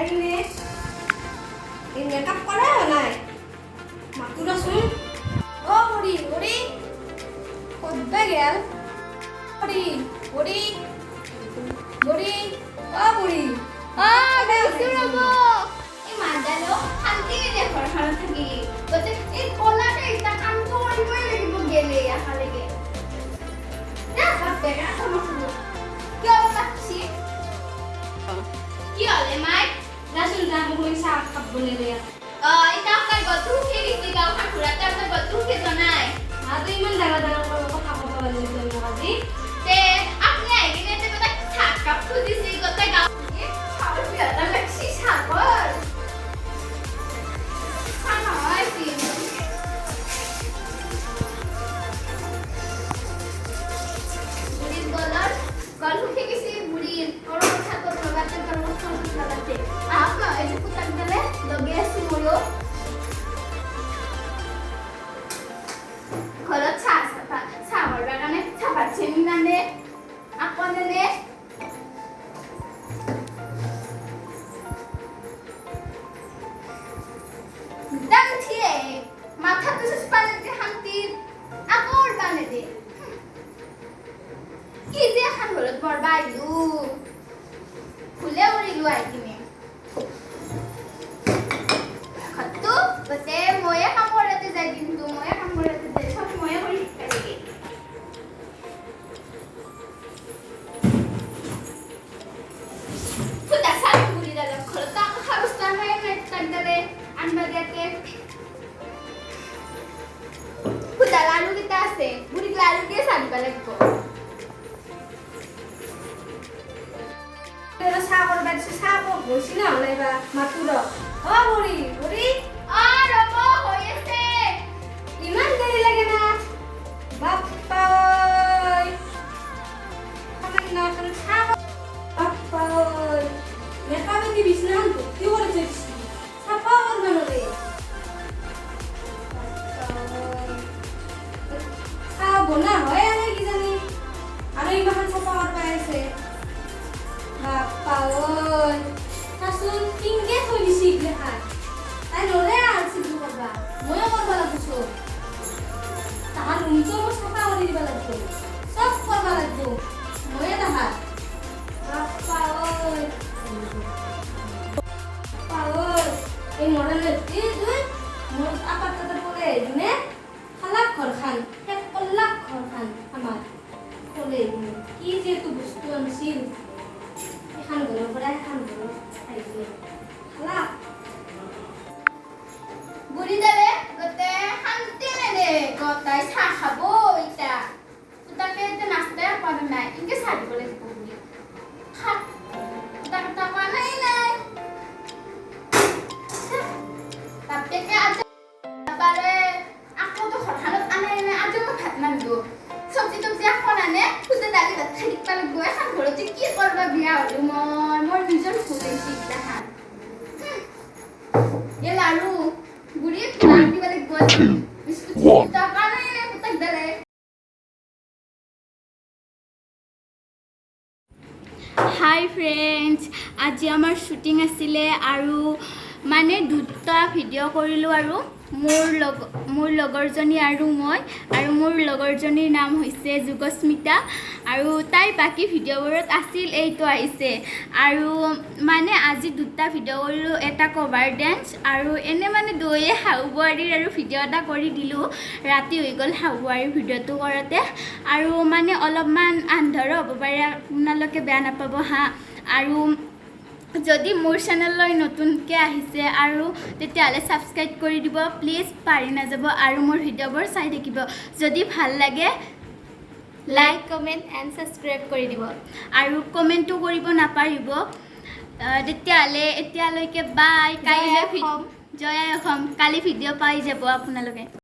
কিনে এই মেকআপ কৰে নাই মাতুৰাচোন অ বুঢ়ী বুঢ়ী ক'ত গেল বুঢ়ী বুঢ়ী বুঢ়ী অ বুঢ়ী গৈছো ৰ'ব এই মাদালো শান্তি নিদিয়ে ঘৰখনত থাকি গতিকে এই কলাকে এটা কামটো কৰিবই লাগিব গেলে আহালেকে না বেগা সমস্যা কিয় লাগছি কি হলে মাই নাচোন যাম মই চাহ কাপ বনালে এটা আপনার গত উঠে গেছে গাঁওখান ঘুরাতে আপনার গত উঠে জানাই তো ইমান ডাঙৰ ডাঙৰ কথা ক'ব লাগিছিল আজি তে আপনি আইগিনে তে কথা ছাক কাপ তো দিছি গত গাঁও খাবার বিয়াটা লাগছি সাগর খানা আইছি বুড়ির গল উঠে গেছে বুড়ির ওর কথা তো লাগাতে তার কথা লাগাতে আপনা এই যে পুতাক গেলে লগে আসি ময়ো ঘৰত চাহৰ বাগানে চাহপাত চেনি নানে আপনে দাম থিয়ে মাথা তো পালে যে শান্তিৰ আকল বানে দে কি যে এখন ঘৰত বৰবা আহিলো ফুলে উৰিলো আহি কিনে খতু গতে ময়ে কাম কৰাতে যাই কিন্তু ময়ে কাম কৰাতে যাই সব ময়ে কৰি শিকাই লাগে ফুটা সাৰি বুড়ি দাদা ঘৰত আকৌ খাবস্তা নাই নাই তাক দাদে আনবা দিয়াতে ফুটা লালু কিটা আছে বুড়ি লালু দিয়ে সারিবা লাগিব চাহ কৰবা দিছে চাহ গৈছি না নাইবা মাতুৰ অ বুঢ়ী বুঢ়ী ৰব হৈ আছে ইমান দেৰি লাগে না বাপ্পা খালি না খালি চাহ বাপ্পা মেকআপে দি বিছনাখন ভৰ্তি কৰি থৈছি চাফা কৰবা নৰে চাহ বনা হয় আৰু কিজানি আৰু ইমান চাফা কৰবা আছে বাপ্পা চাচোন কিনকে থৈ দিছি এইগিলাখান তাই নৰে আলছি কৰবা ময়ো কৰবা লাগিব তাহাৰ ৰুমটো মই চাফা কৰি দিবা লাগিব চব কৰবা লাগিব ময়ে তাহাৰ বাপ্পা এই মডেল মোৰ আপাৰ তাতে পৰে আহিনে খালাক ঘৰখান শেষ কৰলাক ঘৰখান আমাৰ ক'লে কি যে এইটো বস্তু আনিছিল এখন ঘৰৰ পৰা এখন ঘৰত আহিছে খালাক বুড়ি দালে গতে শান্তি নেদে গতাই চাহ খাব ইটা তাকে এটা নাস্তা পাবে নাই ইনকে চাহ দিব লাগিব বুড়ি খাক তাকে টাকা নাই নাই তাপকে আজ পারে আকো তো ঘৰখনত আনে নাই আজি মই ভাত নানিলো চব্জি তব্জি আকৌ নানে খুদে দালি ভাত খাই দিবা লাগিব এখন ঘৰত যে কি কৰবা বিয়া হলো মোৰ নিজৰ ভুল হৈছে ইটাহান এ লাৰু বুড়ি লাৰু দিবা লাগিব বিস্কুট টাকা নাই নাই পুতাক দালে হাই ফ্ৰেণ্ডছ আজি আমাৰ শ্বুটিং আছিলে আৰু মানে দুটা ভিডিঅ' কৰিলোঁ আৰু মোৰ লগৰজনী আৰু মই আৰু মোৰ লগৰজনীৰ নাম হৈছে যুগস্মিতা আৰু তাইৰ বাকী ভিডিঅ'বোৰত আছিল এইটো আহিছে আৰু মানে আজি দুটা ভিডিঅ' কৰিলোঁ এটা কভাৰ ডেন্স আৰু এনে মানে দুয়ে শাহু বোৱাৰীৰ আৰু ভিডিঅ' এটা কৰি দিলোঁ ৰাতি হৈ গ'ল শাহু বোৱাৰীৰ ভিডিঅ'টো কৰোঁতে আৰু মানে অলপমান আন্ধাৰো হ'ব পাৰে আপোনালোকে বেয়া নাপাব হা আৰু যদি মোৰ চেনেললৈ নতুনকৈ আহিছে আৰু তেতিয়াহ'লে ছাবস্ক্ৰাইব কৰি দিব প্লিজ পাৰি নাযাব আৰু মোৰ ভিডিঅ'বোৰ চাই থাকিব যদি ভাল লাগে লাইক কমেণ্ট এণ্ড ছাবস্ক্ৰাইব কৰি দিব আৰু কমেণ্টো কৰিব নাপাহৰিব তেতিয়াহ'লে এতিয়ালৈকে বাই কাইলৈ জয় অসম কালি ভিডিঅ' পাই যাব আপোনালোকে